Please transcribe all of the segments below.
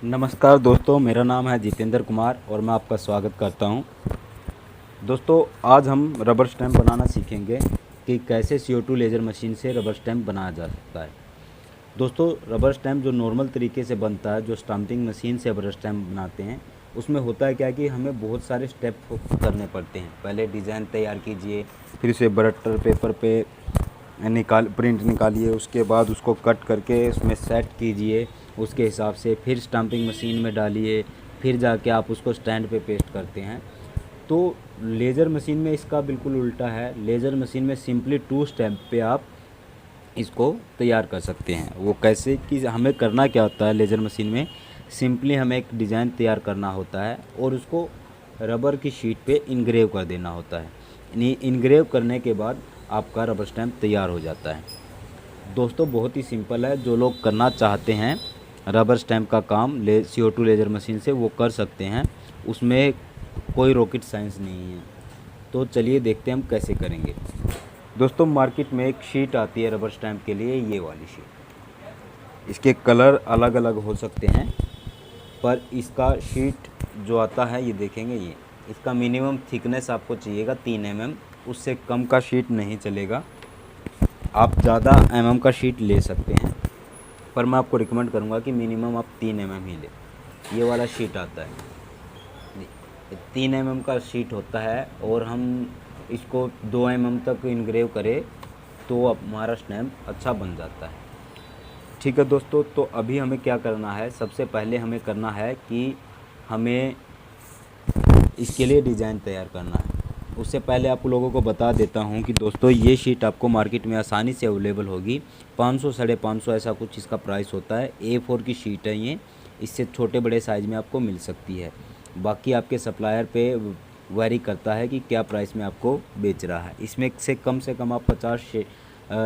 नमस्कार दोस्तों, मेरा नाम है जितेंद्र कुमार और मैं आपका स्वागत करता हूं। दोस्तों, आज हम रबर स्टैम्प बनाना सीखेंगे कि कैसे CO2 लेज़र मशीन से रबर स्टैम्प बनाया जा सकता है। दोस्तों, रबर स्टैम्प जो नॉर्मल तरीके से बनता है, जो स्टाम्पिंग मशीन से रबर स्टैम्प बनाते हैं, उसमें होता है क्या कि हमें बहुत सारे स्टेप करने पड़ते हैं। पहले डिज़ाइन तैयार कीजिए, फिर उसे बटर पेपर पे प्रिंट निकालिए, उसके बाद उसको कट करके उसमें सेट कीजिए उसके हिसाब से, फिर स्टाम्पिंग मशीन में डालिए, फिर जाके आप उसको स्टैंड पे पेस्ट करते हैं। तो लेज़र मशीन में इसका बिल्कुल उल्टा है। लेज़र मशीन में सिंपली 2 स्टेप पे आप इसको तैयार कर सकते हैं। वो कैसे कि हमें करना क्या होता है लेज़र मशीन में, सिंपली हमें एक डिज़ाइन तैयार करना होता है और उसको रबर की शीट पे इनग्रेव कर देना होता है। इनग्रेव करने के बाद आपका रबर स्टैम्प तैयार हो जाता है। दोस्तों, बहुत ही सिंपल है। जो लोग करना चाहते हैं रबर स्टैम्प का काम CO2 लेज़र मशीन से, वो कर सकते हैं। उसमें कोई रॉकेट साइंस नहीं है। तो चलिए देखते हैं हम कैसे करेंगे। दोस्तों, मार्केट में एक शीट आती है रबर स्टैम्प के लिए, ये वाली शीट। इसके कलर अलग अलग हो सकते हैं, पर इसका शीट जो आता है ये देखेंगे, ये इसका मिनिमम थिकनेस आपको चाहिएगा 3 mm। उससे कम का शीट नहीं चलेगा। आप ज़्यादा mm का शीट ले सकते हैं, पर मैं आपको रिकमेंड करूँगा कि मिनिमम आप 3 mm ही लें। ये वाला शीट आता है, 3 mm का शीट होता है, और हम इसको 2 mm तक इनग्रेव करें तो हमारा स्टैम्प अच्छा बन जाता है। ठीक है दोस्तों, तो अभी हमें क्या करना है, सबसे पहले हमें करना है कि हमें इसके लिए डिज़ाइन तैयार करना है। उससे पहले आप लोगों को बता देता हूं कि दोस्तों, ये शीट आपको मार्केट में आसानी से अवेलेबल होगी। 500 550 ऐसा कुछ इसका प्राइस होता है। A4 की शीट है ये, इससे छोटे बड़े साइज़ में आपको मिल सकती है। बाकी आपके सप्लायर पे वैरी करता है कि क्या प्राइस में आपको बेच रहा है। इसमें से कम आप 50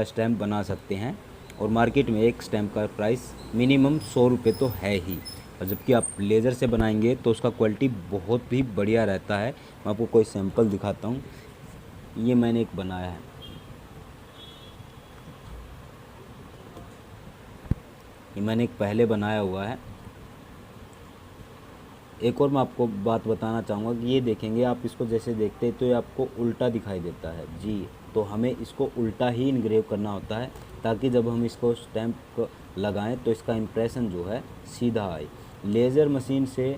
स्टैम्प बना सकते हैं, और मार्केट में एक स्टैम्प का प्राइस मिनिमम 100 रुपये तो है ही। और जबकि आप लेज़र से बनाएंगे तो उसका क्वालिटी बहुत ही बढ़िया रहता है। मैं आपको कोई सैंपल दिखाता हूँ। ये मैंने एक बनाया है, ये मैंने एक पहले बनाया हुआ है। एक और मैं आपको बात बताना चाहूँगा कि ये देखेंगे आप, इसको जैसे देखते हैं तो ये आपको उल्टा दिखाई देता है जी। तो हमें इसको उल्टा ही इनग्रेव करना होता है, ताकि जब हम इसको स्टैम्प लगाएं तो इसका इम्प्रेशन जो है सीधा आए। लेज़र मशीन से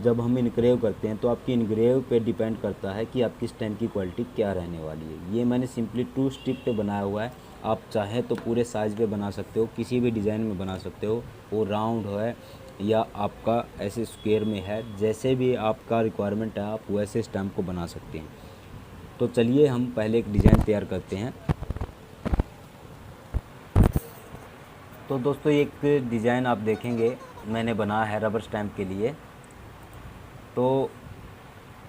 जब हम इनग्रेव करते हैं तो आपकी इनग्रेव पे डिपेंड करता है कि आपकी स्टैम्प की क्वालिटी क्या रहने वाली है। ये मैंने सिंपली 2 स्टेप पे बनाया हुआ है। आप चाहे तो पूरे साइज़ पे बना सकते हो, किसी भी डिज़ाइन में बना सकते हो। वो राउंड है या आपका ऐसे स्क्वायर में है, जैसे भी आपका रिक्वायरमेंट है आप वैसे स्टैम्प को बना सकते हैं। तो चलिए हम पहले एक डिज़ाइन तैयार करते हैं। तो दोस्तों, एक डिज़ाइन आप देखेंगे मैंने बनाया है रबर स्टैम्प के लिए। तो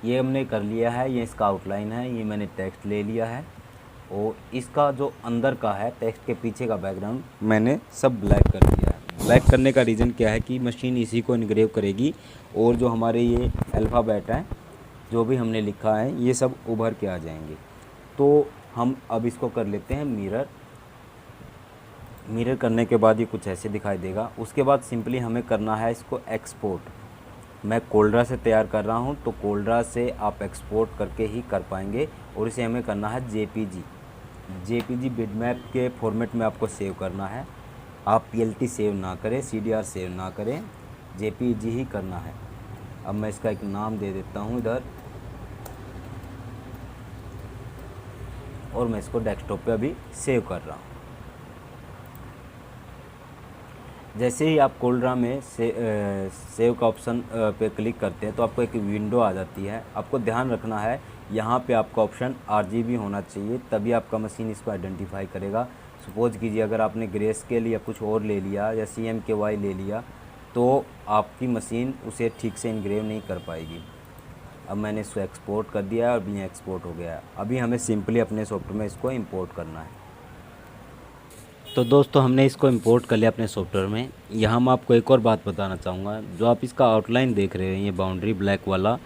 ये हमने कर लिया है, ये इसका आउटलाइन है, ये मैंने टेक्स्ट ले लिया है, और इसका जो अंदर का है टेक्स्ट के पीछे का बैकग्राउंड मैंने सब ब्लैक कर दिया है। ब्लैक करने का रीज़न क्या है कि मशीन इसी को इनग्रेव करेगी, और जो हमारे ये अल्फ़ाबेट हैं, जो भी हमने लिखा है, ये सब उभर के आ जाएंगे। तो हम अब इसको कर लेते हैं मिरर। मिरर करने के बाद ये कुछ ऐसे दिखाई देगा। उसके बाद सिंपली हमें करना है इसको एक्सपोर्ट। मैं कोल्ड्रा से तैयार कर रहा हूँ, तो कोल्ड्रा से आप एक्सपोर्ट करके ही कर पाएंगे, और इसे हमें करना है JPG बिटमैप के फॉर्मेट में आपको सेव करना है। आप PLT सेव ना करें, CDR सेव ना करें, JPG ही करना है। अब मैं इसका एक नाम दे देता हूँ इधर, और मैं इसको डेस्कटॉप पे अभी सेव कर रहा हूँ। जैसे ही आप कोल्ड्रा में सेव का ऑप्शन पे क्लिक करते हैं तो आपको एक विंडो आ जाती है। आपको ध्यान रखना है, यहाँ पे आपका ऑप्शन RGB होना चाहिए, तभी आपका मशीन इसको आइडेंटिफाई करेगा। सपोज कीजिए अगर आपने ग्रे स्केल या कुछ और ले लिया या CMKY ले लिया, तो आपकी मशीन उसे ठीक से इनग्रेव नहीं कर पाएगी। अब मैंने इसको एक्सपोर्ट कर दिया है, अभी एक्सपोर्ट हो गया है। अभी हमें सिंपली अपने सॉफ्टवेयर में इसको इंपोर्ट करना है। तो दोस्तों, हमने इसको इंपोर्ट कर लिया अपने सॉफ्टवेयर में। यहाँ मैं आपको एक और बात बताना चाहूँगा, जो आप इसका आउटलाइन देख रहे हैं, ये बाउंड्री ब्लैक वाला,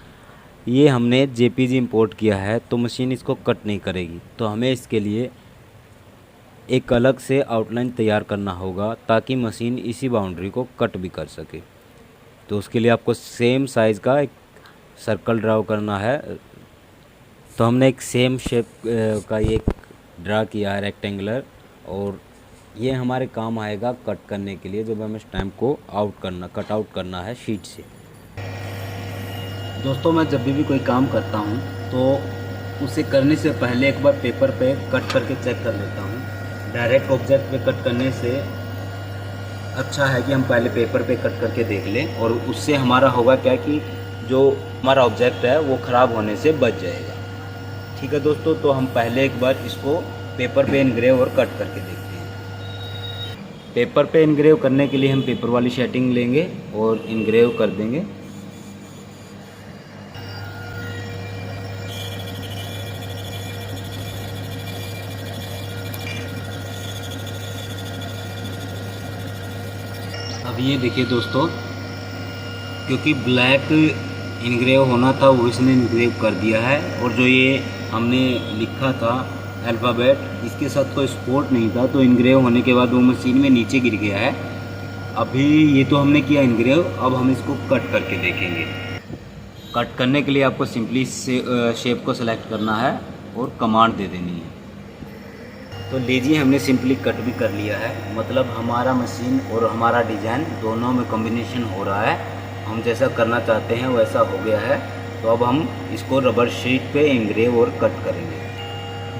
ये हमने JPG इंपोर्ट किया है, तो मशीन इसको कट नहीं करेगी। तो हमें इसके लिए एक अलग से आउटलाइन तैयार करना होगा, ताकि मशीन इसी बाउंड्री को कट भी कर सके। तो उसके लिए आपको सेम साइज़ का एक सर्कल ड्रा करना है। तो हमने एक सेम शेप का ये ड्रा किया है रेक्टेंगुलर, और ये हमारे काम आएगा कट करने के लिए, जब हमें स्टैम्प को कट आउट करना है शीट से। दोस्तों, मैं जब भी कोई काम करता हूँ तो उसे करने से पहले एक बार पेपर पे कट करके चेक कर लेता हूँ। डायरेक्ट ऑब्जेक्ट पे कट करने से अच्छा है कि हम पहले पेपर पे कट करके देख लें, और उससे हमारा होगा क्या कि जो हमारा ऑब्जेक्ट है वो ख़राब होने से बच जाएगा। ठीक है दोस्तों, तो हम पहले एक बार इसको पेपर पे इनग्रेव और कट करके देखते हैं। पेपर पे इनग्रेव करने के लिए हम पेपर वाली शेडिंग लेंगे और इनग्रेव कर देंगे। अब ये देखिए दोस्तों, क्योंकि ब्लैक इनग्रेव होना था वो इसने इनग्रेव कर दिया है, और जो ये हमने लिखा था अल्फ़ाबेट, इसके साथ कोई स्पॉट नहीं था, तो इनग्रेव होने के बाद वो मशीन में नीचे गिर गया है। अभी ये तो हमने किया इनग्रेव, अब हम इसको कट करके देखेंगे। कट करने के लिए आपको सिंपली शेप को सेलेक्ट करना है और कमांड दे देनी है। तो लीजिए, हमने सिंपली कट भी कर लिया है, मतलब हमारा मशीन और हमारा डिज़ाइन दोनों में कॉम्बिनेशन हो रहा है। हम जैसा करना चाहते हैं वैसा हो गया है। तो अब हम इसको रबर शीट पे इनग्रेव और कट करेंगे।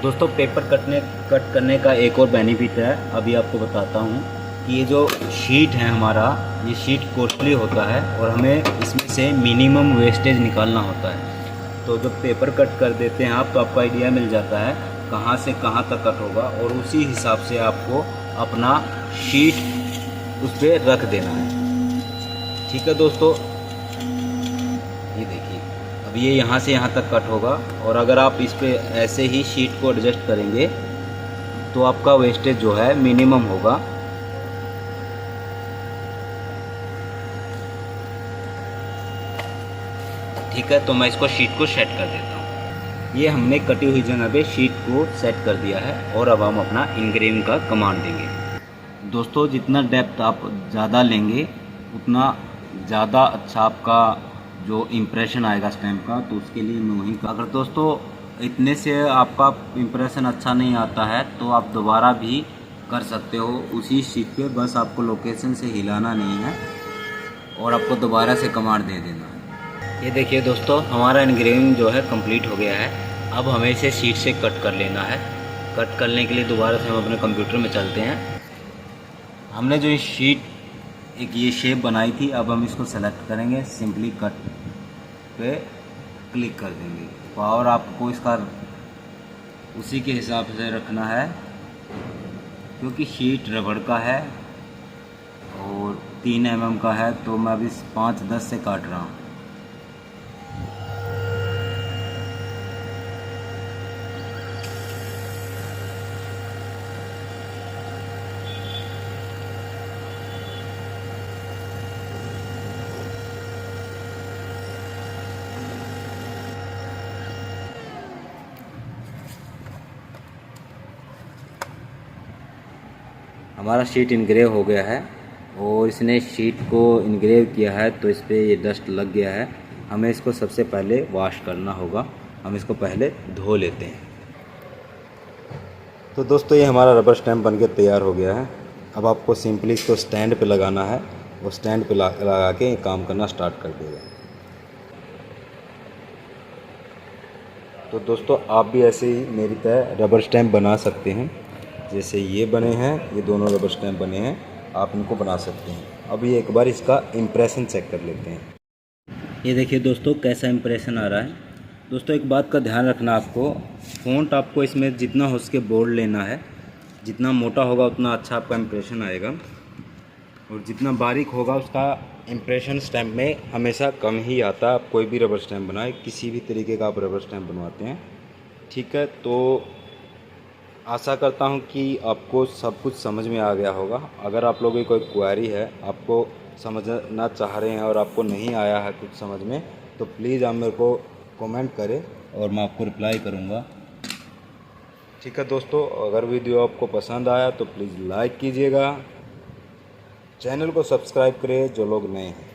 दोस्तों, पेपर कट करने का एक और बेनिफिट है, अभी आपको बताता हूँ कि ये जो शीट है हमारा, ये शीट कॉस्टली होता है और हमें इसमें से मिनिमम वेस्टेज निकालना होता है। तो जब पेपर कट कर देते हैं आप, तो आपको आइडिया मिल जाता है कहाँ से कहाँ तक कट होगा, और उसी हिसाब से आपको अपना शीट उस पर रख देना है। ठीक है दोस्तों, ये देखिए, अब ये यहाँ से यहाँ तक कट होगा, और अगर आप इस पे ऐसे ही शीट को एडजस्ट करेंगे तो आपका वेस्टेज जो है मिनिमम होगा। ठीक है, तो मैं इसको शीट को सेट कर देता हूँ। ये हमने कटी हुई जगह पे शीट को सेट कर दिया है, और अब हम अपना इनग्रेविंग का कमांड देंगे। दोस्तों, जितना डेप्थ आप ज़्यादा लेंगे उतना ज़्यादा अच्छा आपका जो इम्प्रेशन आएगा स्टैम्प का, तो उसके लिए नोही का। अगर दोस्तों इतने से आपका इम्प्रेशन अच्छा नहीं आता है तो आप दोबारा भी कर सकते हो उसी शीट पे, बस आपको लोकेशन से हिलाना नहीं है और आपको दोबारा से कमांड दे देना है। ये देखिए दोस्तों, हमारा इनग्रेविंग जो है कंप्लीट हो गया है। अब हमें इसे शीट से कट कर लेना है। कट करने के लिए दोबारा से हम अपने कंप्यूटर में चलते हैं। हमने जो शीट एक ये शेप बनाई थी, अब हम इसको सेलेक्ट करेंगे, सिंपली कट पे क्लिक कर देंगे। पावर आपको इसका उसी के हिसाब से रखना है, क्योंकि शीट रबड़ का है और 3 mm का है, तो मैं अभी 5-10 से काट रहा हूँ। हमारा शीट इनग्रेव हो गया है, और इसने शीट को इनग्रेव किया है तो इस पर ये डस्ट लग गया है। हमें इसको सबसे पहले वॉश करना होगा। हम इसको पहले धो लेते हैं। तो दोस्तों, ये हमारा रबर स्टैम्प बनके तैयार हो गया है। अब आपको सिंपली इसको स्टैंड पे लगाना है, और स्टैंड पे लगा के काम करना स्टार्ट कर देगा। तो दोस्तों, आप भी ऐसे ही मेरी तरह रबर स्टैम्प बना सकते हैं। जैसे ये बने हैं, ये दोनों रबर स्टैम्प बने हैं, आप इनको बना सकते हैं। अभी एक बार इसका इम्प्रेशन चेक कर लेते हैं। ये देखिए दोस्तों, कैसा इम्प्रेशन आ रहा है। दोस्तों, एक बात का ध्यान रखना, आपको फ़ॉन्ट आपको इसमें जितना हो सके बोल्ड लेना है। जितना मोटा होगा उतना अच्छा आपका इम्प्रेशन आएगा, और जितना बारीक होगा उसका इम्प्रेशन स्टैम्प में हमेशा कम ही आता है। आप कोई भी रबर स्टैम्प बनाए, किसी भी तरीके का आप रबर स्टैम्प बनवाते हैं। ठीक है, तो आशा करता हूं कि आपको सब कुछ समझ में आ गया होगा। अगर आप लोगों की कोई क्वेरी है, आपको समझना चाह रहे हैं और आपको नहीं आया है कुछ समझ में, तो प्लीज़ आप मेरे को कमेंट करें और मैं आपको रिप्लाई करूंगा। ठीक है दोस्तों, अगर वीडियो आपको पसंद आया तो प्लीज़ लाइक कीजिएगा, चैनल को सब्सक्राइब करें जो लोग नए हैं।